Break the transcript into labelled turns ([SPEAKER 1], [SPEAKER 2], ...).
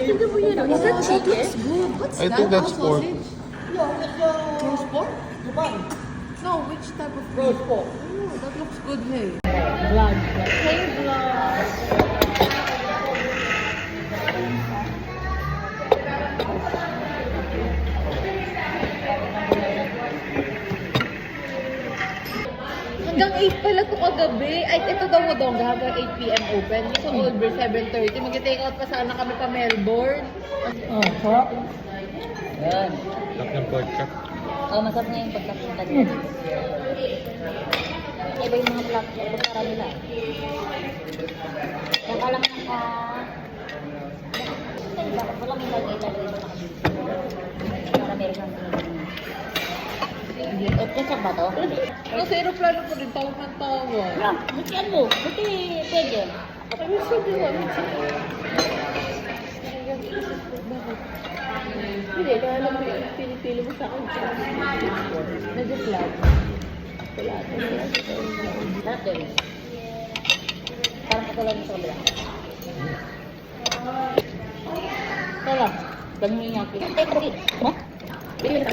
[SPEAKER 1] Tignan mo yun. Is that chicken?
[SPEAKER 2] Good. What's
[SPEAKER 3] I
[SPEAKER 2] that?
[SPEAKER 3] think that's pork.
[SPEAKER 2] Roast pork? No, which type of roast pork? Oh, that looks good, hey.
[SPEAKER 1] Vlog. Hey, vlog. Hanggang 8 pala ito kagabi. Ay, ito daw mo daw hanggang 8 p.m. open. Sa Oldbury 7:30. Mag-take out pa sana kami pa Melbourne.
[SPEAKER 2] Oh, sarap.
[SPEAKER 4] Yan.
[SPEAKER 3] Lak ng pork chop.
[SPEAKER 4] Oh, masarap na yung pagkapunta dito. Iba yung mga pagkara nila. Saka lang bakit wala may lagay-lagay na para meron kang ketchup ba to?
[SPEAKER 1] Sa aeroplano ko rin, tawag ng tawag.
[SPEAKER 4] Buti mo. Buti pwede.
[SPEAKER 1] Ano sabi mo? Hindi, alam mo yung pinipili mo sa akin. Nag-vlog. Wala ito.
[SPEAKER 4] Sarap din. Parang katulad mo sa kabila. Sarap. Ganun yung yaki. Take it. Mo?
[SPEAKER 3] Ganun